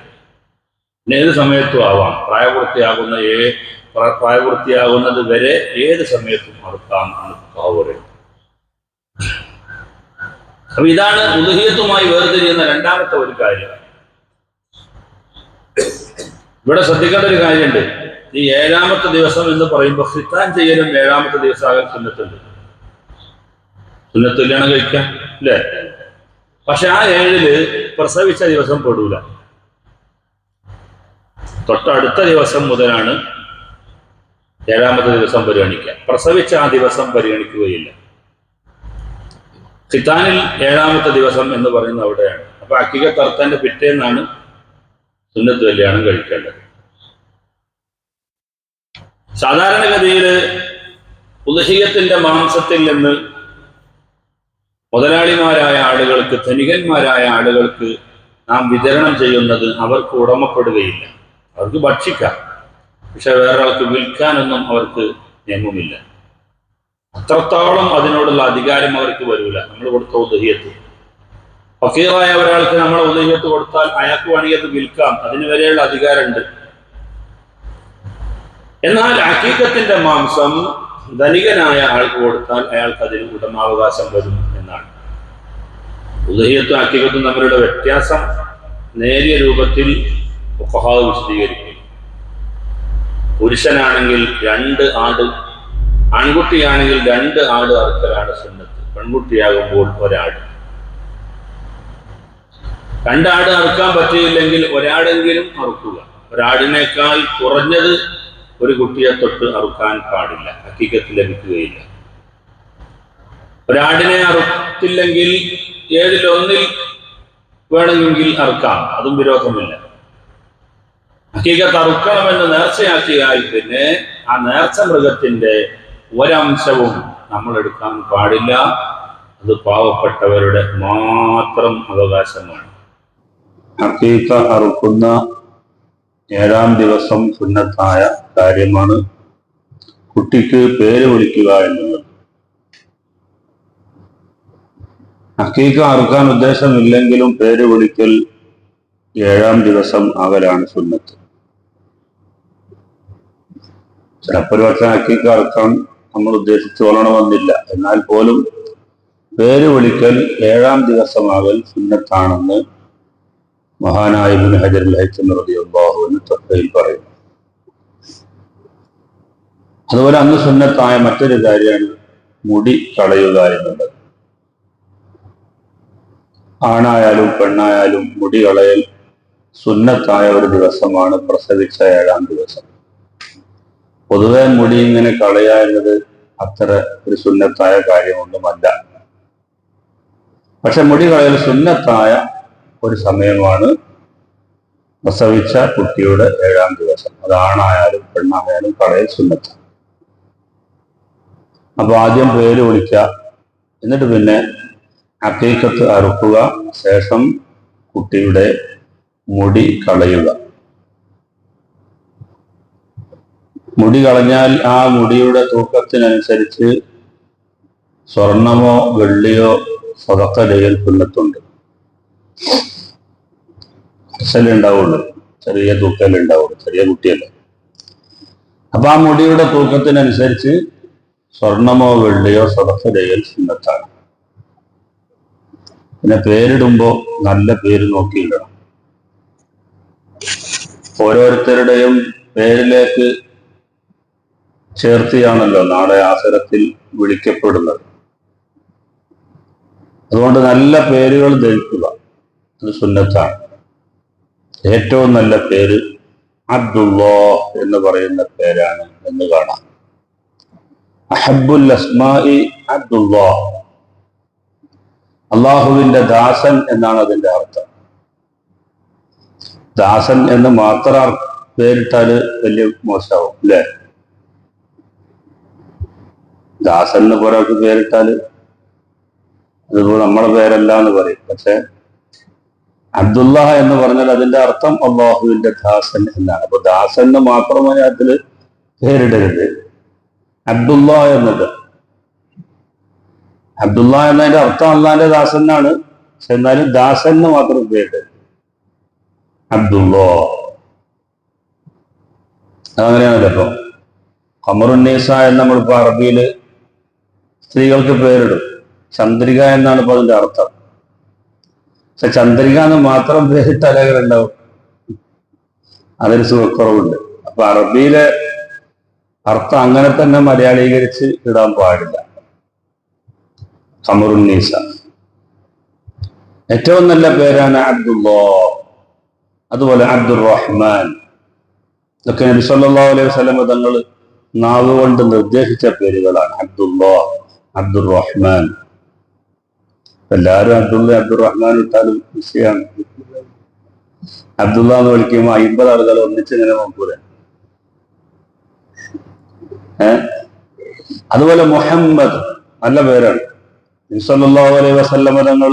പിന്നെ ഏത് സമയത്തും ആവാം. പ്രായപൂർത്തിയാകുന്നത് വരെ ഏത് സമയത്തും അറുക്കാം എന്ന് പറയുന്നത്. അപ്പൊ ഇതാണ് ഉദ്ഹിയ്യത്തുമായി വേർതിരിയുന്ന രണ്ടാമത്തെ ഒരു കാര്യം. ഇവിടെ ശ്രദ്ധിക്കേണ്ട ഒരു കാര്യമുണ്ട്. ഈ 7-ാമത്തെ ദിവസം എന്ന് പറയുമ്പോൾ ഖിത്താൻ ചെയ്യലും 7-ാമത്തെ ദിവസമാകാൻ സുന്നത്തുണ്ട്. സുന്നത്ത് കല്യാണം കഴിക്കാം അല്ലേ? പക്ഷെ ആ 7-ല് പ്രസവിച്ച ദിവസം പെടൂല. തൊട്ടടുത്ത ദിവസം മുതലാണ് 7-ാമത്തെ ദിവസം പരിഗണിക്കുക. പ്രസവിച്ച ആ ദിവസം പരിഗണിക്കുകയില്ല. ഖിത്താനിൽ 7-ാമത്തെ ദിവസം എന്ന് പറയുന്നത് അവിടെയാണ്. അപ്പൊ ഹഖീഖത്ത് അറുത്തതിന്റെ പിറ്റേന്നാണ് സുന്നത്ത് കല്യാണം കഴിക്കേണ്ടത്. സാധാരണഗതിയിൽ ഉദ്ഹിയ്യത്തിന്റെ മാംസത്തിൽ നിന്ന് മുതലാളിമാരായ ആളുകൾക്ക്, ധനികന്മാരായ ആളുകൾക്ക് നാം വിതരണം ചെയ്യുന്നത് അവർക്ക് ഉടമപ്പെടുകയില്ല. അവർക്ക് ഭക്ഷിക്കാം, പക്ഷെ വേറൊരാൾക്ക് വിൽക്കാനൊന്നും അവർക്ക് നിയമമില്ല. അത്രത്തോളം അതിനോടുള്ള അധികാരം അവർക്ക് വരില്ല. നമ്മൾ കൊടുത്ത ഉദ്ഹിയ്യത്ത്, ഫക്കീറായ ഒരാൾക്ക് നമ്മൾ ഉദ്ഹിയ്യത്ത് കൊടുത്താൽ അയാൾക്ക് വേണമെങ്കിൽ അത് വിൽക്കാം, അതിന് വരെയുള്ള അധികാരമുണ്ട്. എന്നാൽ ഹഖീഖത്തിന്റെ മാംസം ധനികനായ ആൾക്ക് കൊടുത്താൽ അയാൾക്ക് അതിന് ഉടമാവകാശം വരും എന്നാണ്. ഉദ്ഹിയ്യത്തും ഹഖീഖത്തും തമ്മിലുള്ള വ്യത്യാസം നേരിയ രൂപത്തിൽ ഫുഖഹാ വിശദീകരിക്കും. പുരുഷനാണെങ്കിൽ 2 ആട്, ആൺകുട്ടിയാണെങ്കിൽ 2 ആട് അറുക്കലാണ് സുന്നത്ത്. പെൺകുട്ടിയാകുമ്പോൾ 1 ആട്. 2 ആട് അറുക്കാൻ പറ്റിയില്ലെങ്കിൽ 1 ആടെങ്കിലും അറുക്കുക. 1 ആടിനേക്കാൾ കുറഞ്ഞത് ഒരു കുട്ടിയെ തൊട്ട് അറുക്കാൻ പാടില്ല, ഹഖീഖത്ത് ലഭിക്കുകയില്ല. 1 ആടിനെ അറുത്തില്ലെങ്കിൽ 7-ൽ 1 വേണമെങ്കിൽ അറുക്കാം, അതും വിരോധമില്ല. ഹഖീഖത്ത് അറുക്കണമെന്ന് നേർച്ചയാക്കിയാൽ പിന്നെ ആ നേർച്ച മൃഗത്തിന്റെ ഒരംശവും നമ്മൾ എടുക്കാൻ പാടില്ല. അത് പാവപ്പെട്ടവരുടെ മാത്രം അവകാശമാണ്. ഹഖീഖ അറുക്കുന്ന 7-ാം ദിവസം സുന്നത്തായ കാര്യമാണ് കുട്ടിക്ക് പേര് വിളിക്കുക എന്നുള്ളത്. ഹഖീഖ അറുക്കാൻ ഉദ്ദേശമില്ലെങ്കിലും പേര് വിളിക്കൽ 7-ാം ദിവസം ആകലാണ് സുന്നത്ത്. ചിലപ്പോൾ ഒരു പക്ഷേ ഹഖീഖ അറുക്കാൻ നമ്മൾ ഉദ്ദേശിച്ചു കൊള്ളണമെന്നില്ല. എന്നാൽ പോലും പേര് വിളിക്കൽ 7-ാം ദിവസമാകൽ സുന്നത്താണെന്ന് മഹാനായ ഇബ്നു ഹജർ അൽ-ഹൈതമി റളിയല്ലാഹു അൻഹു തഖ്വയിൽ പറയുന്നു. അതുപോലെ അന്ന് സുന്നത്തായ മറ്റൊരു കാര്യമാണ് മുടി കളയുക എന്നുള്ളത്. ആണായാലും പെണ്ണായാലും മുടി കളയൽ സുന്നത്തായ ഒരു ദിവസമാണ് പ്രസവിച്ച 7-ാം ദിവസം. പൊതുവെ മുടി ഇങ്ങനെ കളയുക എന്നത് അത്ര ഒരു സുന്നത്തായ കാര്യമൊന്നുമല്ല. പക്ഷെ മുടി കളയൽ സുന്നത്തായ ഒരു സമയമാണ് പ്രസവിച്ച കുട്ടിയുടെ 7-ാം ദിവസം. അത് ആണായാലും പെണ്ണായാലും കളയൽ സുന്നത്താണ്. അപ്പൊ ആദ്യം പേര് വിളിക്കുക, എന്നിട്ട് പിന്നെ അക്കീക്കത്ത് അറുക്കുക, ശേഷം കുട്ടിയുടെ മുടി കളയുക. മുടി കളഞ്ഞാൽ ആ മുടിയുടെ തൂക്കത്തിനനുസരിച്ച് സ്വർണമോ വെള്ളിയോ സ്വതക്ക ചെയ്യൽ സുന്നത്തുണ്ട്. ഉണ്ടാവുള്ളൂ, ചെറിയ തൂക്കല്ലേ ഉണ്ടാവുള്ളൂ, ചെറിയ കുട്ടിയല്ലേ. അപ്പൊ ആ മുടിയുടെ തൂക്കത്തിനനുസരിച്ച് സ്വർണമോ വെള്ളിയോ സ്വതക്ക ചെയ്യൽ സുന്നത്താണ്. പിന്നെ പേരിടുമ്പോ നല്ല പേര് നോക്കിയിടണം. ഓരോരുത്തരുടെയും പേരിലേക്ക് ചേർത്തിയാണല്ലോ നാളെ ആഖിറത്തിൽ വിളിക്കപ്പെടുന്നത്. അതുകൊണ്ട് നല്ല പേരുകൾ ധരിക്കുക, അത് സുന്നത്താണ്. ഏറ്റവും നല്ല പേര് അബ്ദുല്ലാഹ് എന്ന് പറയുന്ന പേരാണ് എന്ന് കാണാം. അഹബ്ബുൽ അസ്മാഇ അബ്ദുല്ലാഹ്, അള്ളാഹുവിന്റെ ദാസൻ എന്നാണ് അതിന്റെ അർത്ഥം. ദാസൻ എന്ന് മാത്രം പേരിട്ടാല് വലിയ മോശമാവും അല്ലേ? ദാസൻ എന്ന് ഒരാൾക്ക് പേരിട്ടാല് അതിപ്പോൾ നമ്മുടെ പേരല്ല എന്ന് പറയും. പക്ഷെ അബ്ദുല്ലാഹ് എന്ന് പറഞ്ഞാൽ അതിന്റെ അർത്ഥം അള്ളാഹുവിന്റെ ദാസൻ എന്നാണ്. അപ്പൊ ദാസൻ എന്ന് മാത്രമേ അതിൽ പേരിടരുത്. അബ്ദുല്ലാഹ് എന്നത്, അബ്ദുല്ലാഹ് എന്നതിന്റെ അർത്ഥം അള്ളാഹിന്റെ ദാസൻ എന്നാണ്. പക്ഷെ എന്നാലും ദാസൻ എന്ന് മാത്രം പേരിടരുത്. അബ്ദുല്ലാഹ് അതങ്ങനെയാണല്ലോ. ഇപ്പൊ ഖമറുന്നീസ എന്ന് നമ്മളിപ്പോ അറബിയില് സ്ത്രീകൾക്ക് പേരിടും. ചന്ദ്രിക എന്നാണ് ഇപ്പൊ അതിന്റെ അർത്ഥം. പക്ഷെ ചന്ദ്രിക എന്ന് മാത്രം പേരിട്ടാലേ ഉണ്ടാവും, അതിന് സുഖക്കുറവുണ്ട്. അപ്പൊ അറബിയിലെ അർത്ഥം അങ്ങനെ തന്നെ മലയാളീകരിച്ച് ഇടാൻ പാടില്ല. ഖമറുന്നീസ ഏറ്റവും നല്ല പേരാണ് അബ്ദുല്ലാഹ്. അതുപോലെ അബ്ദുർ റഹ്മാൻ, ഇതൊക്കെ നബി സല്ലല്ലാഹു അലൈഹി വസല്ലം തങ്ങൾ നാവ് കൊണ്ട് നിർദ്ദേശിച്ച പേരുകളാണ്. അബ്ദുല്ലാഹ്, അബ്ദുർ റഹ്മാൻ. എല്ലാവരും അബ്ദുർ റഹ്മാൻ ഇട്ടാലും വിഷയമാണ്. അബ്ദുള്ള എന്ന് വിളിക്കുമ്പോൾ 50 ആളുകൾ ഒന്നിച്ചിങ്ങനെ നോക്കൂല. അതുപോലെ മുഹമ്മദ് നല്ല പേരാണ്. നബി സല്ലല്ലാഹു അലൈഹി വസല്ലം തങ്ങൾ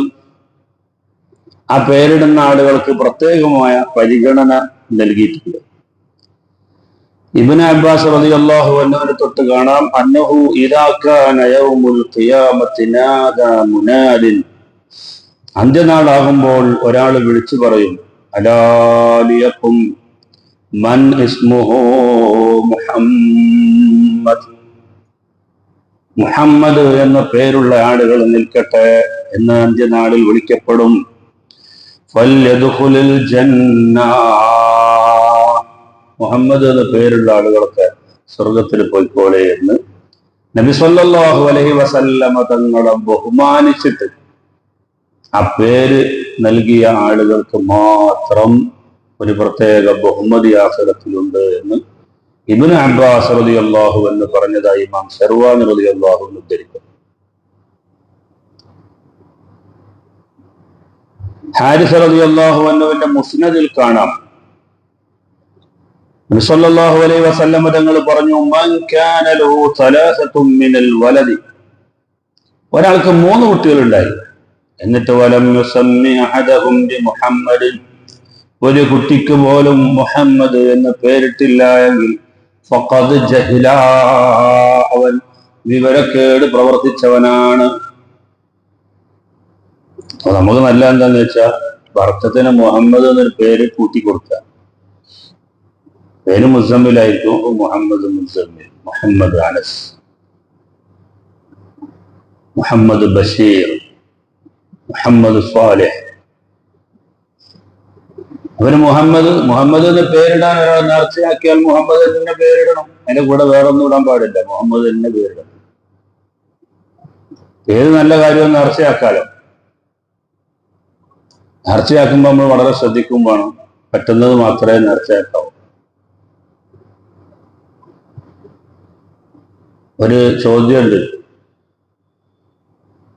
ആ പേരിടുന്ന ആളുകൾക്ക് പ്രത്യേകമായ പരിഗണന നൽകിയിട്ടുണ്ട്. ഇബ്നു അബ്ബാസ് റളിയല്ലാഹു അൻഹുവിനെ തൊട്ട് കാണാം, അന്നഹു ഇദാ കാന യൗമുൽ ഖിയാമത്തി നാദാ മുനാദിൻ, അന്ത്യനാളാകുമ്പോൾ ഒരാൾ വിളിച്ചു പറയും, അലാ ലിയഖും മൻ ഇസ്മുഹു മുഹമ്മദ്, മുഹമ്മദ് എന്ന പേരുള്ള ആളുകൾ നിൽക്കട്ടെ എന്ന് അന്ത്യനാളിൽ വിളിക്കപ്പെടും. ഫൽയദ്ഖുലുൽ ജന്ന, മുഹമ്മദ് എന്ന പേരുള്ള ആളുകളൊക്കെ സ്വർഗത്തിൽ പോയിക്കോളെ എന്ന് നബി സല്ലല്ലാഹു അലൈഹി വസല്ലമ തങ്ങളെ ബഹുമാനിച്ചിട്ട് ആ പേര് നൽകിയ ആളുകൾക്ക് മാത്രം ഒരു പ്രത്യേക ബഹുമതി ആഖിറത്തിലുണ്ട് എന്ന് ഇബ്നു അബ്ബാസ് റളിയല്ലാഹു അൻഹു പറഞ്ഞതായി ഇമാം ശർവാനി റളിയല്ലാഹു അൻഹു ഉദ്ധരിക്കുന്നു. ഹാരിസ് റളിയല്ലാഹു അൻഹുവിന്റെ മുസ്നദിൽ കാണാം, നബി സല്ലല്ലാഹു അലൈഹി വസല്ലം തങ്ങൾ പറഞ്ഞു, മൻ കാന ലഹു സലാസത്തും മിനൽ വലദി, ഒരാൾക്ക് 3 കുട്ടികളുണ്ടായി, എന്നിട്ട് വലം യുസമ്മി അഹദഹും ബി മുഹമ്മദിൻ, ഒരു കുട്ടിക്ക് പോലും മുഹമ്മദ് എന്ന് പേരിട്ടില്ല എങ്കിൽ ഫഖദ് ജഹില, അവൻ വിവരക്കേട് പ്രവർത്തിച്ചവനാണ്. നമുക്ക് നല്ല എന്താന്ന് വെച്ചാൽ ഭർത്തത്തിന് മുഹമ്മദ് എന്നൊരു പേര് കൂട്ടിക്കൊടുക്കുക. പേര് മുസമ്മിലായിരിക്കും, മുഹമ്മദ് മുസമ്മിൽ, മുഹമ്മദ് അനസ്, മുഹമ്മദ് ബഷീർ, മുഹമ്മദ് സ്വാലിഹ്. അവന് മുഹമ്മദ് എന്ന് പേരിടാൻ ഒരാൾ നേർച്ചയാക്കിയാൽ മുഹമ്മദ് തന്നെ പേരിടണം. അതിന്റെ കൂടെ വേറൊന്നും ഇടാൻ പാടില്ല, മുഹമ്മദ് തന്നെ പേരിടണം. ഏത് നല്ല കാര്യവും നേർച്ചയാക്കാലോ. നേർച്ചയാക്കുമ്പോൾ നമ്മൾ വളരെ ശ്രദ്ധിക്കും വേണം, പറ്റുന്നത് മാത്രമേ നേർച്ചയാക്കാവൂ. ഒരു ചോദ്യമുണ്ട്.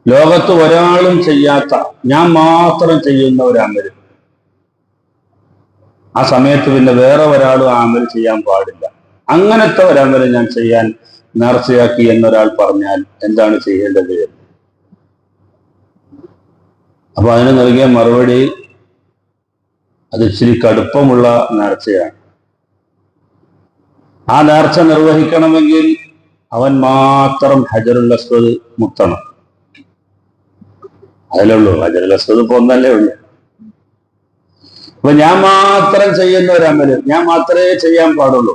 ലോകത്ത് ഒരാളും ചെയ്യാത്ത, ഞാൻ മാത്രം ചെയ്യുന്ന ഒരു അമല്, ആ സമയത്ത് പിന്നെ വേറെ ഒരാളും ആ അമല് ചെയ്യാൻ പാടില്ല. അങ്ങനത്തെ ഒരു അമല് ഞാൻ ചെയ്യാൻ നേർച്ചയാക്കി എന്നൊരാൾ പറഞ്ഞാൽ എന്താണ് ചെയ്യേണ്ടത്? അപ്പൊ അതിന് നൽകിയ മറുപടി അത് ഇച്ചിരി കടുപ്പമുള്ള നേർച്ചയാണ്. ആ നേർച്ച നിർവഹിക്കണമെങ്കിൽ അവൻ മാത്രം ഹജറുൽ അസ്വദ് മുത്തണം. അതിലുള്ളൂ. ഹജറുൽ അസ്വദ് ഇപ്പൊ ഒന്നല്ലേ ഉള്ളൂ. അപ്പൊ ഞാൻ മാത്രം ചെയ്യുന്ന ഒരു അമല്, ഞാൻ മാത്രമേ ചെയ്യാൻ പാടുള്ളൂ,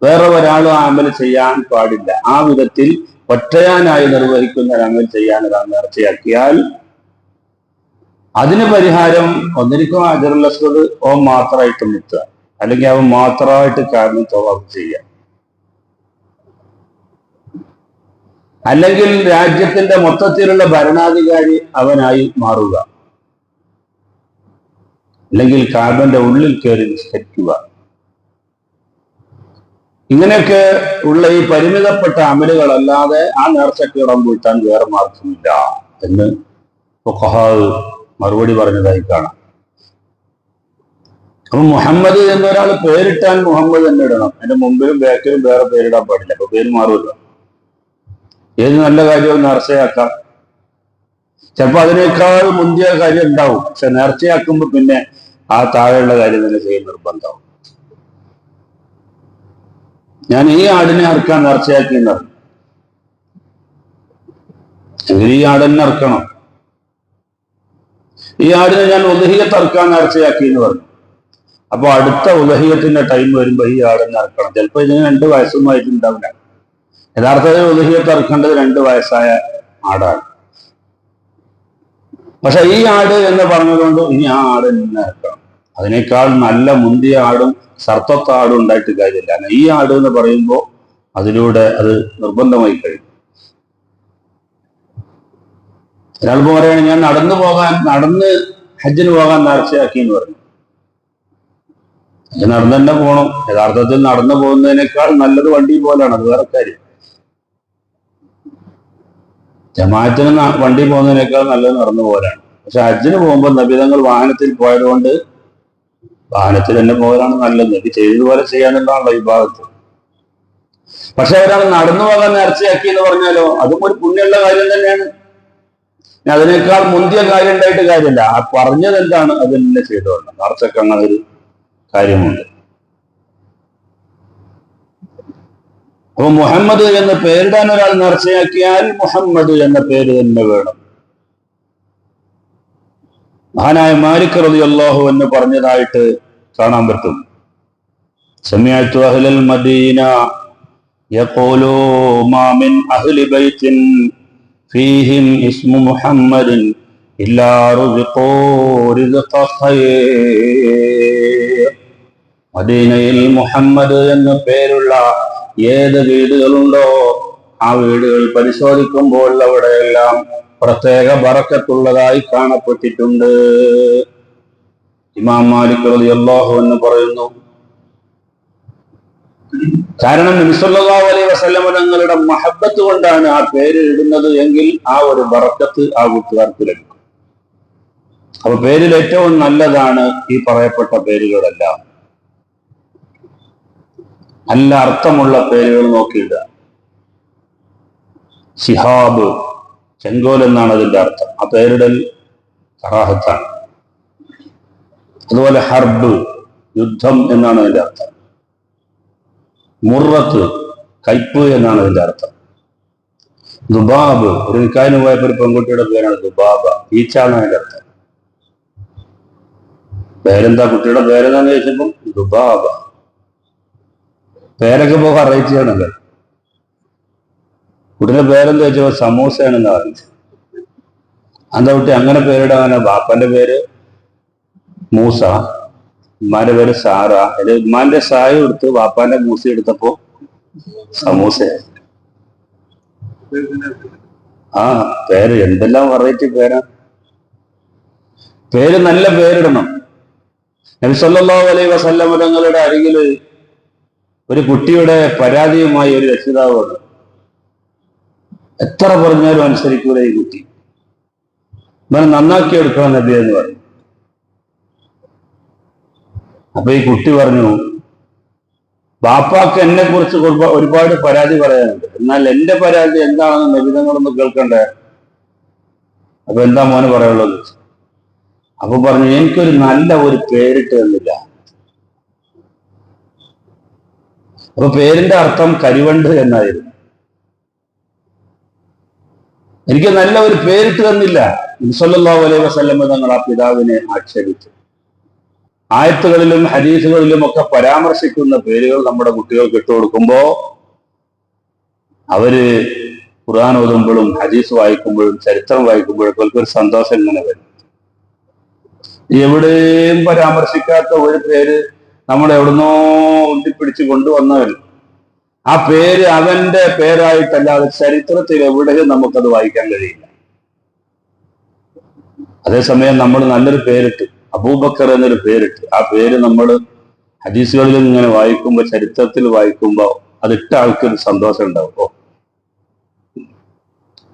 വേറെ ഒരാളും ആ അമല് ചെയ്യാൻ പാടില്ല. ആ വിധത്തിൽ ഒറ്റയാനായി നിർവഹിക്കുന്ന ഒരു അമൽ ചെയ്യാൻ ഒരാൾ നേർച്ചയാക്കിയാൽ അതിന് പരിഹാരം ഒന്നിരിക്കും ഹജറുൽ അസ്വദ് ഓൻ മാത്രമായിട്ട് മുത്തുക, അല്ലെങ്കിൽ അവൻ മാത്രമായിട്ട് കാരണം തവാഫ് ചെയ്യുക, അല്ലെങ്കിൽ രാജ്യത്തിന്റെ മൊത്തത്തിലുള്ള ഭരണാധികാരി അവനായി മാറുക, അല്ലെങ്കിൽ കാബന്റെ ഉള്ളിൽ കയറി നിസ്കരിക്കുക. ഇങ്ങനെയൊക്കെ ഉള്ള ഈ പരിമിതപ്പെട്ട അമലുകളല്ലാതെ ആ നേർച്ചയ്ക്ക് ഇടം വീട്ടാൻ വേറെ മാർഗമില്ല എന്ന് ഫുഖഹാ മറുപടി പറഞ്ഞതായി കാണാം. അപ്പൊ മുഹമ്മദ് എന്നൊരാൾ പേരിട്ടാൻ മുഹമ്മദ് തന്നെ ഇടണം. അതിന്റെ മുമ്പിലും ബാക്കിലും വേറെ പേരിടാൻ പാടില്ല. അപ്പൊ പേര് മാറുമല്ലോ. ഏത് നല്ല കാര്യവും നേർച്ചയാക്കാം. ചിലപ്പോൾ അതിനേക്കാൾ മുന്തിയ കാര്യം ഉണ്ടാവും. പക്ഷെ നേർച്ചയാക്കുമ്പോ പിന്നെ ആ താഴെയുള്ള കാര്യം തന്നെ ചെയ്യൽ നിർബന്ധമാവും. ഞാൻ ഈ ആടിനെ അറുക്കാൻ നേർച്ചയാക്കി എന്ന് പറഞ്ഞു എങ്കിൽ ഈ ആടിനെ അറുക്കണം. ഈ ആടിനെ ഞാൻ ഉദഹിയത്ത് അറുക്കാൻ നേർച്ചയാക്കി എന്ന് പറഞ്ഞു. അപ്പൊ അടുത്ത ഉദഹിയത്തിന്റെ ടൈം വരുമ്പോ ഈ ആടിനെ അറുക്കണം. ചിലപ്പോ ഇതിന് 2 വയസ്സൊന്നും ആയിട്ടുണ്ടാവില്ല. യഥാർത്ഥത്തിൽ ഉദഹിയത്ത് അറുക്കേണ്ടത് 2 വയസ്സായ ആടാണ്. പക്ഷെ ഈ ആട് എന്ന് പറഞ്ഞതുകൊണ്ട് ഇനി ആ ആട് തന്നെ അറുക്കണം. അതിനേക്കാൾ നല്ല മുന്തിയ ആടും സർത്തത്ത ആടും ഉണ്ടായിട്ട് കാര്യമില്ല. ഈ ആട് എന്ന് പറയുമ്പോൾ അതിലൂടെ അത് നിർബന്ധമായി കഴിയും. ഒരാളിപ്പോ പറയുകയാണ് ഞാൻ നടന്ന് ഹജ്ജിന് പോകാൻ നേർച്ചയാക്കി എന്ന് പറഞ്ഞു. നടന്നു തന്നെ പോകണം. യഥാർത്ഥത്തിൽ നടന്നു പോകുന്നതിനേക്കാൾ നല്ലത് വണ്ടി പോലാണ്. അത് വേറെ കാര്യം. ജമാഅത്തിന് വണ്ടി പോകുന്നതിനേക്കാൾ നല്ലത് നടന്നു പോകാനാണ്. പക്ഷെ ഹജ്ജിന് പോകുമ്പോൾ നബിതങ്ങൾ വാഹനത്തിൽ പോയതുകൊണ്ട് വാഹനത്തിൽ തന്നെ പോകാനാണ് നല്ലത്. നബി ചെയ്തതുപോലെ ചെയ്യാനുള്ളതാണല്ലോ ഈ ഭാഗത്ത്. പക്ഷെ ഒരാൾ നടന്നു പോകാൻ നേർച്ചയാക്കി എന്ന് പറഞ്ഞാലോ അതും ഒരു പുണ്യമുള്ള കാര്യം തന്നെയാണ്. അതിനേക്കാൾ മുന്തിയ കാര്യം ഉണ്ടായിട്ട് കാര്യമില്ല. ആ പറഞ്ഞത് എന്താണ് അത് തന്നെ ചെയ്തോളണം. നേർച്ചക്ക് അങ്ങനെ ഒരു കാര്യമുണ്ട്. അപ്പൊ മുഹമ്മദ് എന്ന പേരിടാൻ ഒരാൾ നേർച്ചയാക്കിയാൽ മുഹമ്മദ് എന്ന പേര് തന്നെ വേണം. മഹാനായ മാലിക് റളിയല്ലാഹു അൻഹു പറഞ്ഞതായിട്ട് കാണാൻ പറ്റും. സമിഅതു അഹ്ലൽ മദീന യഖൂലു മാ മിൻ അഹ്ലി ബൈത്തിൻ ഫീഹിം ഇസ്മു മുഹമ്മദിൻ ഇല്ലാ റുസിഖൂ റിസ്ഖ ഖൈർ. മദീനയിൽ മുഹമ്മദ് എന്ന പേരുള്ള ഏത് വീടുകളുണ്ടോ ആ വീടുകൾ പരിശോധിക്കുമ്പോൾ അവിടെയെല്ലാം പ്രത്യേക ബറക്കത്തുള്ളതായി കാണപ്പെട്ടിട്ടുണ്ട്. ഇമാം മാലിക് റളിയല്ലാഹു അൻഹു പറയുന്നു, കാരണം നബി സല്ലല്ലാഹു അലൈഹി വസല്ലം തങ്ങളുടെ മഹബ്ബത്ത് കൊണ്ടാണ് ആ പേര് ഇടുന്നത് എങ്കിൽ ആ ഒരു ബറക്കത്ത് ആ വീട്ടുകാർക്ക് ലഭിക്കും. അപ്പൊ പേരിൽ ഏറ്റവും നല്ലതാണ് ഈ പറയപ്പെട്ട പേരുകളെല്ലാം. നല്ല അർത്ഥമുള്ള പേരുകൾ നോക്കിയിടുക. ശിഹാബ്, ചെങ്കോൽ എന്നാണ് അതിന്റെ അർത്ഥം. ആ പേരിടൽ കറാഹത്താണ്. അതുപോലെ ഹർബ്, യുദ്ധം എന്നാണ് അതിന്റെ അർത്ഥം. മുറത്ത്, കയ്പ് എന്നാണ് അതിന്റെ അർത്ഥം. ദുബാബ്, ഒരു നിക്കാഹിന് പോയപ്പോ ഒരു പെൺകുട്ടിയുടെ പേരാണ് ദുബാബ, ഈച്ചാണ് അതിന്റെ അർത്ഥം. പേരെന്താ കുട്ടിയുടെ പേരെന്താന്ന് ചോദിച്ചപ്പോ ദുബാബ. പേരൊക്കെ പോകാൻ റേറ്റ് ചെയ്യണല്ലോ. കുട്ടിയുടെ പേരെന്താ ചോദിച്ചപ്പോ സമൂസയാണെന്ന് പറഞ്ഞു. എന്താ കുട്ടി അങ്ങനെ പേരിടാൻ? ബാപ്പന്റെ പേര് മൂസ, ഉമ്മാന്റെ പേര് സാറ. ഇത് ഉമ്മാന്റെ സായ എടുത്ത് ബാപ്പാന്റെ മൂസ എടുത്തപ്പോ സമൂസ. ആ പേര് എന്തെല്ലാം വെറൈറ്റി പേരാ. പേര് നല്ല പേരിടണം. നബി സല്ലല്ലാഹു അലൈഹി വസല്ലം തങ്ങളുടെ അരികില് ഒരു കുട്ടിയുടെ പരാതിയുമായി ഒരു രക്ഷിതാവ് വന്നു. എത്ര പറഞ്ഞാലും അനുസരിക്കൂല ഈ കുട്ടി. ഇവനെ നന്നാക്കി എടുക്കണം നബി എന്ന് പറഞ്ഞു. അപ്പൊ ഈ കുട്ടി പറഞ്ഞു, ബാപ്പാക്ക് എന്നെ കുറിച്ച് ഒരുപാട് പരാതി പറയാനുണ്ട്, എന്നാൽ എന്റെ പരാതി എന്താണെന്ന് നബിതങ്ങളൊന്ന് കേൾക്കണ്ടേ? അപ്പൊ എന്താ മോന് പറയുള്ളത്? അപ്പൊ പറഞ്ഞു, എനിക്കൊരു നല്ല ഒരു പേരിട്ട് തന്നില്ല. അപ്പൊ പേരിന്റെ അർത്ഥം കരിവണ്ട് എന്നായിരുന്നു. എനിക്ക് നല്ല ഒരു പേരിട്ട് തന്നില്ല. നബി സല്ലല്ലാഹു അലൈഹി വസല്ലം തങ്ങൾ ആ പിതാവിനെ ആക്ഷേപിച്ചു. ആയത്തുകളിലും ഹദീസുകളിലും ഒക്കെ പരാമർശിക്കുന്ന പേരുകൾ നമ്മുടെ കുട്ടികൾക്ക് ഇട്ടുകൊടുക്കുമ്പോ അവര് ഖുർആൻ ഓതുമ്പോഴും ഹദീസ് വായിക്കുമ്പോഴും ചരിത്രം വായിക്കുമ്പോഴും അവർക്കൊരു സന്തോഷം ഇങ്ങനെ വരും. എവിടെയും പരാമർശിക്കാത്ത ഒരു പേര് നമ്മൾ എവിടുന്നോ ഉന്തിപ്പിടിച്ച് കൊണ്ടുവന്നവൻ, ആ പേര് അവന്റെ പേരായിട്ടല്ലാതെ ചരിത്രത്തിൽ എവിടെയും നമുക്കത് വായിക്കാൻ കഴിയില്ല. അതേസമയം നമ്മൾ നല്ലൊരു പേരിട്ട്, അബൂബക്കർ എന്നൊരു പേരിട്ട്, ആ പേര് നമ്മൾ ഹദീസുകളിലും ഇങ്ങനെ വായിക്കുമ്പോൾ, ചരിത്രത്തിൽ വായിക്കുമ്പോൾ അതിട്ട ആൾക്കൊരു സന്തോഷം ഉണ്ടാവും.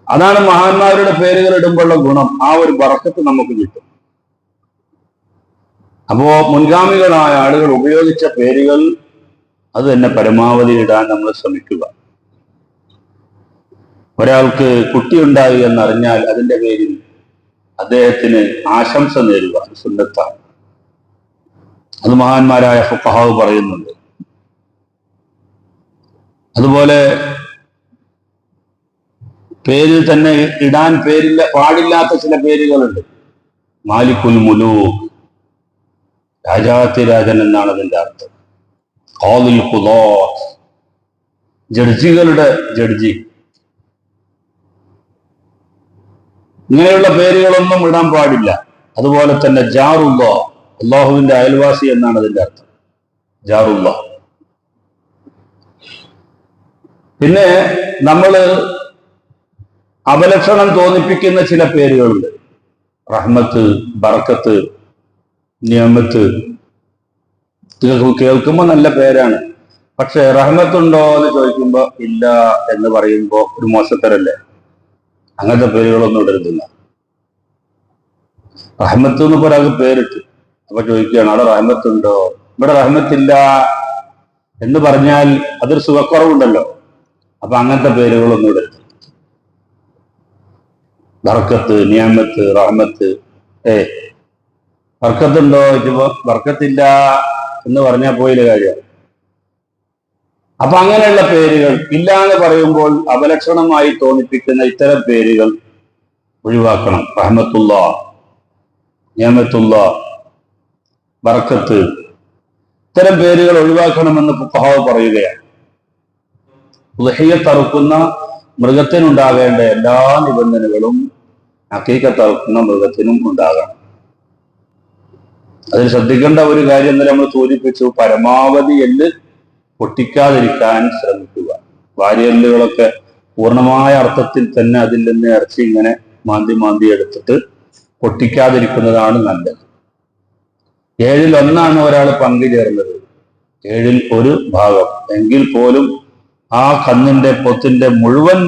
അതാണ് മഹാന്മാരുടെ പേരുകൾ ഇടുമ്പോഴുള്ള ഗുണം. ആ ഒരു ബറക്കത്ത് നമുക്ക് കിട്ടും. അപ്പോ മുൻഗാമികളായ ആളുകൾ ഉപയോഗിച്ച പേരുകൾ അത് തന്നെ പരമാവധി ഇടാൻ നമ്മൾ ശ്രമിക്കുക. ഒരാൾക്ക് കുട്ടിയുണ്ടായി എന്നറിഞ്ഞാൽ അതിന്റെ പേരിൽ അദ്ദേഹത്തിന് ആശംസ നേരുക സുന്നത്താണ്. അത് മഹാന്മാരായ ഫുഖഹാവ് പറയുന്നുണ്ട്. അതുപോലെ പേരിൽ തന്നെ ഇടാൻ പാടില്ലാത്ത ചില പേരുകളുണ്ട്. മാലിക്കുൽ മുലൂക്ക്, രാജാതിരാജൻ എന്നാണ് അതിന്റെ അർത്ഥം. ഖാദിൽ ഖുദാത്ത്, ജഡ്ജികളുടെ ജഡ്ജി. ഇങ്ങനെയുള്ള പേരുകളൊന്നും ഇടാൻ പാടില്ല. അതുപോലെ തന്നെ ജാറുല്ലാഹ്, അള്ളാഹുവിന്റെ അയൽവാസി എന്നാണ് അതിന്റെ അർത്ഥം, ജാറുല്ലാഹ്. പിന്നെ നമ്മള് അപലക്ഷണം തോന്നിപ്പിക്കുന്ന ചില പേരുകളുണ്ട്. റഹ്മത്ത്, ബർക്കത്ത്, നിഅമത്ത്. കേൾക്കുമ്പോൾ നല്ല പേരാണ്. പക്ഷെ റഹ്മത്തുണ്ടോ എന്ന് ചോദിക്കുമ്പോ ഇല്ല എന്ന് പറയുമ്പോ ഒരു മോശത്തരല്ലേ? അങ്ങനത്തെ പേരുകളൊന്നും ഇടരുതില്ല. റഹ്മത്ത് എന്ന് ഒരാൾക്ക് പേരിട്ട്, അപ്പൊ ചോദിക്കുകയാണ് അവിടെ റഹ്മത്തുണ്ടോ? ഇവിടെ റഹ്മത്തില്ല എന്ന് പറഞ്ഞാൽ അതൊരു സുഖക്കുറവുണ്ടല്ലോ. അപ്പൊ അങ്ങനത്തെ പേരുകളൊന്നും ഇടരുത്. ബർക്കത്ത്, നിഅമത്ത്, റഹ്മത്ത്. ബർക്കത്തുണ്ടോ ചോദിക്കുമ്പോ ബർക്കത്തില്ല എന്ന് പറഞ്ഞാൽ പോയില്ല കാര്യം. അപ്പൊ അങ്ങനെയുള്ള പേരുകൾ ഇല്ല എന്ന് പറയുമ്പോൾ അപലക്ഷണമായി തോന്നിപ്പിക്കുന്ന ഇത്തരം പേരുകൾ ഒഴിവാക്കണം. റഹ്മത്തുല്ലാഹ്, നിഅമത്തുല്ലാഹ്, ബർക്കത്ത്, ഇത്തരം പേരുകൾ ഒഴിവാക്കണമെന്ന് ഫുഖഹാവ് പറയുകയാണ്. ഉദ്ഹിയ്യത്ത് അറുക്കുന്ന മൃഗത്തിനുണ്ടാകേണ്ട എല്ലാ നിബന്ധനകളും അഖീഖത്ത് അറുക്കുന്ന മൃഗത്തിനും ഉണ്ടാകണം. അതിൽ ശ്രദ്ധിക്കേണ്ട ഒരു കാര്യം ഇന്നലെ നമ്മൾ സൂചിപ്പിച്ചു, പരമാവധി എല്ല് പൊട്ടിക്കാതിരിക്കാൻ ശ്രമിക്കുക. വാരിയെല്ലുകളൊക്കെ പൂർണ്ണമായ അർത്ഥത്തിൽ തന്നെ അതിൽ നിന്ന് ഇറച്ചി ഇങ്ങനെ മാന്തി എടുത്തിട്ട് പൊട്ടിക്കാതിരിക്കുന്നതാണ് നല്ലത്. 1/7 ഒരാൾ പങ്കുചേർന്നത്, 1/7 ഭാഗം എങ്കിൽ പോലും ആ കന്നിന്റെ പൊത്തിന്റെ മുഴുവൻ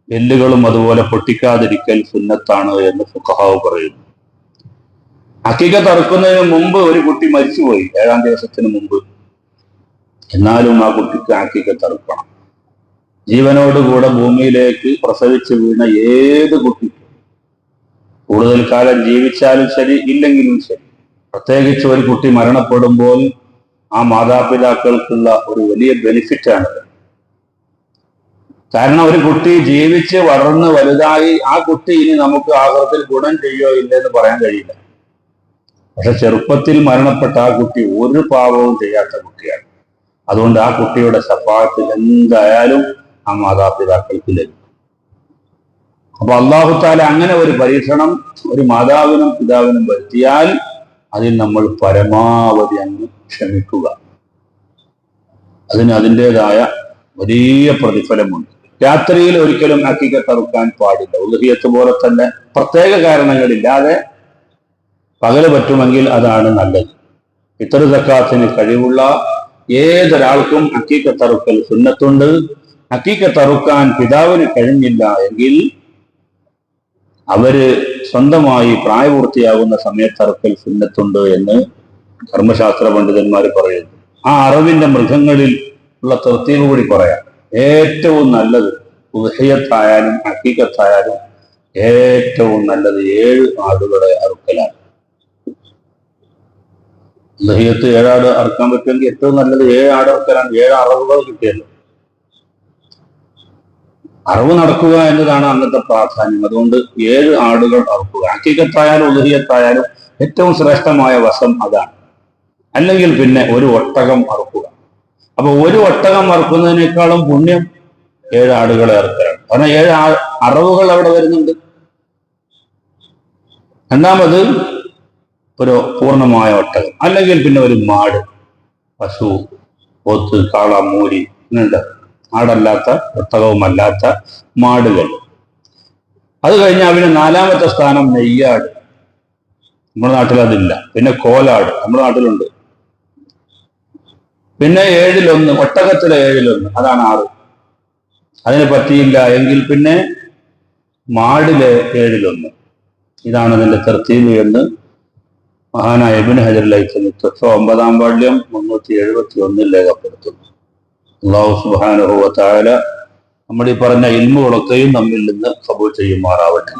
എല്ലുകളും അതുപോലെ പൊട്ടിക്കാതിരിക്കൽ സുന്നത്താണ് എന്ന് ഫുഖഹാവ് പറയുന്നു. അഖീഖത്ത് അറുക്കുന്നതിന് മുമ്പ് ഒരു കുട്ടി മരിച്ചുപോയി, 7-ാം ദിവസത്തിന് മുമ്പ്. എന്നാലും ആ കുട്ടിക്ക് അഖീഖത്ത് അറുക്കണം. ജീവനോടുകൂടെ ഭൂമിയിലേക്ക് പ്രസവിച്ച് വീണ ഏത് കുട്ടിക്കും, കൂടുതൽ കാലം ജീവിച്ചാലും ശരി ഇല്ലെങ്കിലും ശരി, പ്രത്യേകിച്ച് ഒരു കുട്ടി മരണപ്പെടുമ്പോൾ ആ മാതാപിതാക്കൾക്കുള്ള ഒരു വലിയ ബെനിഫിറ്റാണ്. കാരണം ഒരു കുട്ടി ജീവിച്ച് വളർന്ന് വലുതായി ആ കുട്ടി ഇനി നമുക്ക് ആഖിറത്തിൽ ഗുണം ചെയ്യോ ഇല്ലെന്ന് പറയാൻ കഴിയില്ല. പക്ഷെ ചെറുപ്പത്തിൽ മരണപ്പെട്ട ആ കുട്ടി ഒരു പാവവും ചെയ്യാത്ത കുട്ടിയാണ്. അതുകൊണ്ട് ആ കുട്ടിയുടെ ശഫാഅത്ത് എന്തായാലും ആ മാതാപിതാക്കൾക്ക് ലഭിക്കും. അപ്പൊ അല്ലാഹു തആല അങ്ങനെ ഒരു പരീക്ഷണം ഒരു മാതാവിനും പിതാവിനും വരുത്തിയാൽ അതിൽ നമ്മൾ പരമാവധി അങ്ങ് ക്ഷമിക്കുക. അതിന് അതിൻ്റെതായ വലിയ പ്രതിഫലമുണ്ട്. രാത്രിയിൽ ഒരിക്കലും അഖീഖത്ത് അറുക്കാൻ പാടില്ല. ഉദ്ഹിയ്യത്ത് പോലെ തന്നെ പ്രത്യേക കാരണങ്ങളില്ലാതെ പകല് പറ്റുമെങ്കിൽ അതാണ് നല്ലത്. ഫിത്ർ സക്കാത്തിന് കഴിവുള്ള ഏതൊരാൾക്കും അക്കീക്കത്ത് അറുക്കൽ സുന്നത്തുണ്ട്. അക്കീക്കത്ത് അറുക്കാൻ പിതാവിന് കഴിഞ്ഞില്ല എങ്കിൽ അവര് സ്വന്തമായി പ്രായപൂർത്തിയാകുന്ന സമയത്ത് അറുക്കൽ സുന്നത്തുണ്ട് എന്ന് കർമ്മശാസ്ത്ര പണ്ഡിതന്മാർ പറയുന്നു. ആ അറിവിന്റെ മൃഗങ്ങളിൽ ഉള്ള തർത്തീവ് കൂടി പറയാം. ഏറ്റവും നല്ലത് ഉദ്ഹിയത്തായാലും ഹക്കീക്കത്തായാലും ഏറ്റവും നല്ലത് 7 ആടുകളെ അറുക്കലാണ്. ഉദ്ഹിയത്ത് 7 ആട് അറുക്കാൻ പറ്റുമെങ്കിൽ ഏറ്റവും നല്ലത് 7 ആട് അറുക്കലാണ്. 7 അറിവുകൾ കിട്ടിയല്ലോ. അറിവ് നടക്കുക എന്നതാണ് അന്നത്തെ പ്രാധാന്യം. അതുകൊണ്ട് 7 ആടുകൾ അറുക്കുക. ഹക്കീക്കത്തായാലും ഉദ്ഹിയത്തായാലും ഏറ്റവും ശ്രേഷ്ഠമായ വശം അതാണ്. അല്ലെങ്കിൽ പിന്നെ ഒരു ഒട്ടകം അറുക്കുക. അപ്പൊ ഒരു ഒട്ടകം അറുക്കുന്നതിനേക്കാളും പുണ്യം 7 ആടുകളെ അറുക്കലാണ്. കാരണം 7 അറിവുകൾ അവിടെ വരുന്നുണ്ട്. രണ്ടാമത് ഒരു പൂർണ്ണമായ ഒട്ടകം, അല്ലെങ്കിൽ പിന്നെ ഒരു മാട്, പശു, പോത്ത്, കാള, മൂരി, ഇങ്ങനെയുണ്ട്. ആടല്ലാത്ത ഒട്ടകവുമല്ലാത്ത മാടുകൾ. അത് കഴിഞ്ഞ് അവന് 4ാമത്തെ സ്ഥാനം നെയ്യാട്. നമ്മുടെ നാട്ടിൽ അതില്ല. പിന്നെ കോലാട് നമ്മുടെ നാട്ടിലുണ്ട്. പിന്നെ 7-1 ഒട്ടകത്തിലെ 7-1 അതാണ് 6. അതിന് പറ്റിയില്ല എങ്കിൽ പിന്നെ മാടിലെ 7-1. ഇതാണ് അതിന്റെ തർത്തീബ് എന്ന് മഹാനായ ഇബ്നു ഹജർ അൽ-ഹൈതമി 9-ാം വാള്യം 371 രേഖപ്പെടുത്തുന്നു. അല്ലാഹു സുബ്ഹാനഹു വ തആല നമ്മൾ ഈ പറഞ്ഞ ഇൽമുകളൊക്കെയും നമ്മിൽ നിന്ന് ഖബൂൽ ചെയ്യുമാറാവട്ടെ.